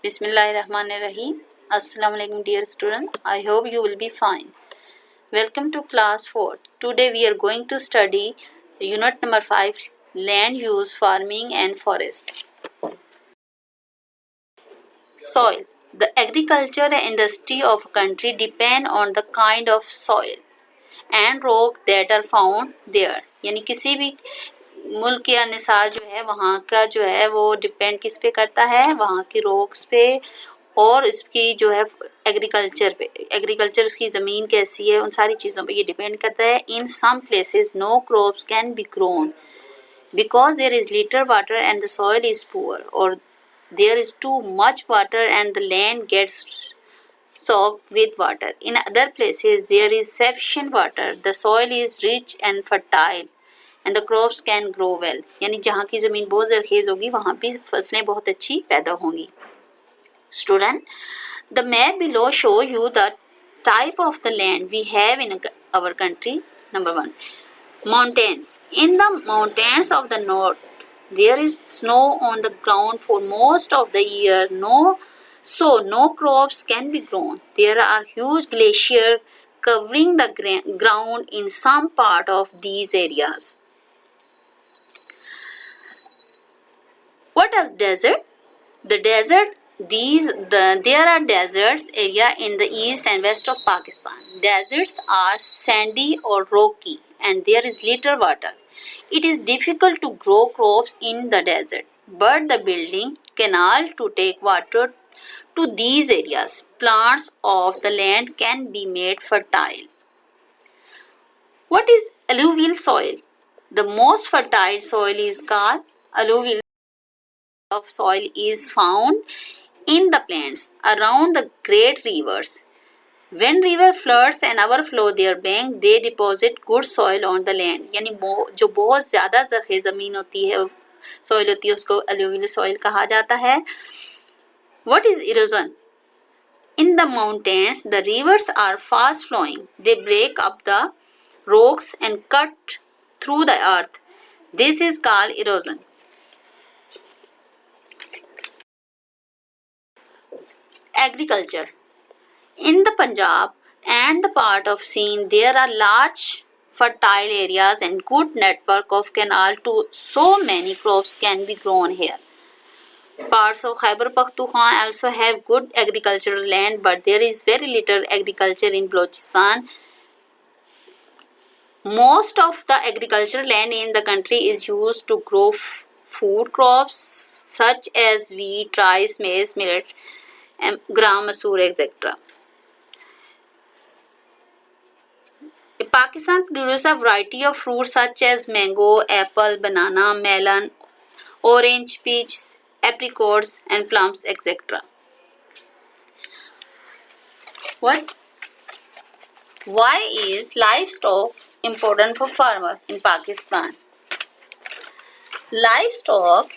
Bismillahirrahmanirrahim. Assalamu alaikum dear student. I hope you will be fine. Welcome to class 4. Today we are going to study unit number 5, land use, farming and forest. Soil. The agriculture industry of a country depend on the kind of soil and rock that are found there. यानी किसी भी मुल्क के अनुसार जो है वहाँ का जो है वो डिपेंड किस पे करता है, वहाँ की रॉक्स पे और इसकी जो है एग्रीकल्चर पे, एग्रीकल्चर उसकी ज़मीन कैसी है, उन सारी चीज़ों पे ये डिपेंड करता है. In some places no crops can be grown because there is little water and the soil is poor, or there is too much water and the land gets soaked with water. In other places there is sufficient water, the soil is rich and fertile and the crops can grow well. यानी जहाँ की ज़मीन बहुत ज़रखेज़ होगी वहाँ भी फसलें बहुत अच्छी पैदा होंगी. Student, the map below show you the type of the land we have in our country. Number 1, mountains. In the mountains of the north, there is snow on the ground for most of the year. So no crops can be grown. There are huge glaciers covering the ground in some part of these areas. What is desert? There are deserts area in the east and west of Pakistan. Deserts are sandy or rocky and there is little water. It is difficult to grow crops in the desert, but the building canal to take water to these areas. Plants of the land can be made fertile. What is alluvial soil? The most fertile soil is called alluvial. Of soil is found in the plains around the great rivers. When river floods and overflow their bank, they deposit good soil on the land. यानी जो बहुत ज़्यादा ज़रख़ेज़ ज़मीन होती है, soil होती है, उसको alluvial soil कहा जाता है. What is erosion? In the mountains, the rivers are fast flowing. They break up the rocks and cut through the earth. This is called erosion. Agriculture. In the Punjab and the part of Sindh, there are large fertile areas and good network of canal too, so many crops can be grown here. Parts of Khyber Pakhtunkhwa also have good agricultural land, but there is very little agriculture in Balochistan. Most of the agricultural land in the country is used to grow food crops such as wheat, rice, maize, millet, gram, masoor, etc. Pakistan produces a variety of fruits such as mango, apple, banana, melon, orange, peach, apricots and plums, etc. Why is livestock important for farmer in Pakistan? Livestock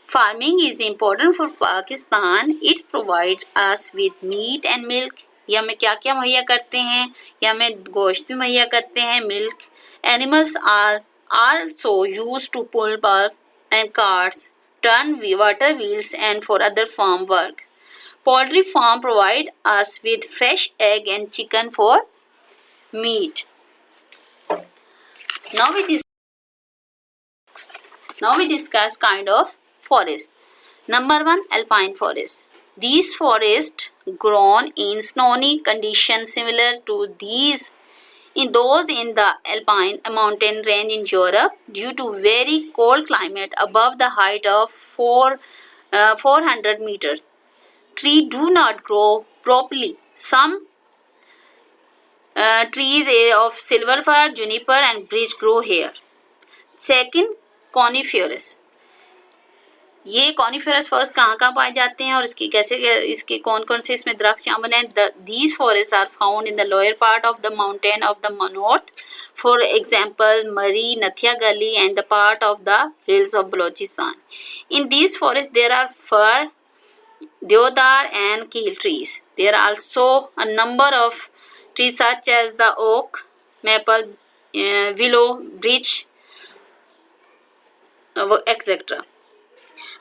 farming is important for Pakistan. It provides us with meat and milk. ये हमें क्या क्या मुहैया करते हैं? ये हमें गोश्त भी मुहैया करते हैं, milk. Animals are also used to pull bulk and carts, turn water wheels and for other farm work. Poultry farm provide us with fresh egg and chicken for meat. Now we discuss kind of forest. Number 1, alpine forest. These forests grown in snowy conditions similar to those in the Alpine mountain range in Europe due to very cold climate above the height of 400 meters. Trees do not grow properly. Some trees of silver fir, juniper and birch grow here. Second, coniferous. ये coniferous forest कहाँ कहाँ पाए जाते हैं और इसके कौन कौन से इसमें दरख्त शामिल हैं? These forests are found in the lower part of the mountain of the north. For example, Murree, Nathia Gully and the part of the hills of Balochistan. In these forests there are fir, deodar and keel trees. There are also a number of trees such as the oak, maple, willow, birch, etc.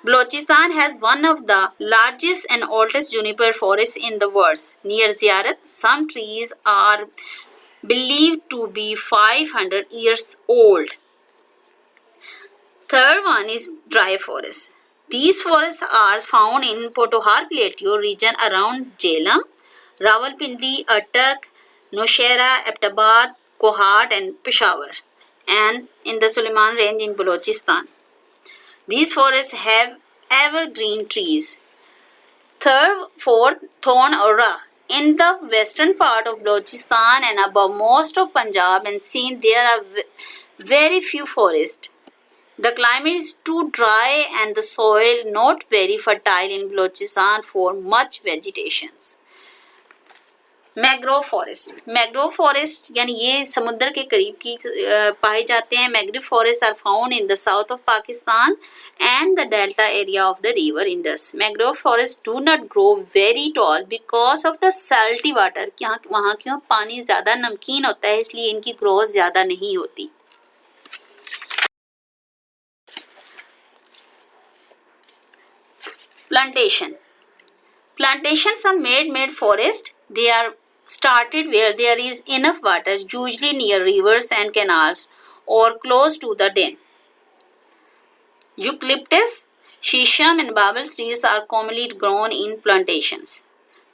Balochistan has one of the largest and oldest juniper forests in the world. Near Ziyarat, some trees are believed to be 500 years old. Third one is dry forest. These forests are found in Potohar Plateau region around Jhelum, Rawalpindi, Attock, Nowshera, Abbottabad, Kohat and Peshawar, and in the Suleiman range in Balochistan. These forests have evergreen trees. Fourth, thorn or rock. In the western part of Balochistan and above most of Punjab and Sindh, there are very few forests. The climate is too dry and the soil not very fertile in Balochistan for much vegetation. Mangrove forest यानी ये समुद्र के करीब की पाए जाते हैं. Mangrove forest are found in the south of Pakistan and the delta area of the river Indus. Mangrove forest do not grow very tall because of the salty water. वहाँ क्यों पानी ज़्यादा नमकीन होता है इसलिए इनकी ग्रोथ ज़्यादा नहीं होती. Plantations are made forest. They are started where there is enough water, usually near rivers and canals or close to the dam. Eucalyptus, shisham and babel trees are commonly grown in plantations.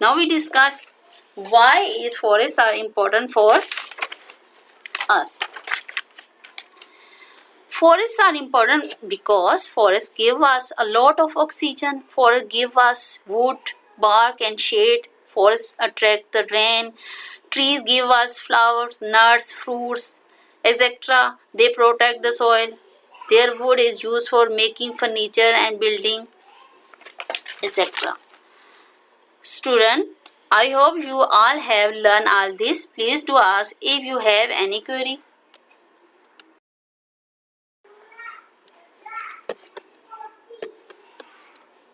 Now we discuss why is forests are important for us. Forests are important because forests give us a lot of oxygen. Forests give us wood, bark and shade. Forests attract the rain. Trees give us flowers, nuts, fruits, etc. They protect the soil. Their wood is used for making furniture and building, etc. Student, I hope you all have learned all this. Please do ask if you have any query.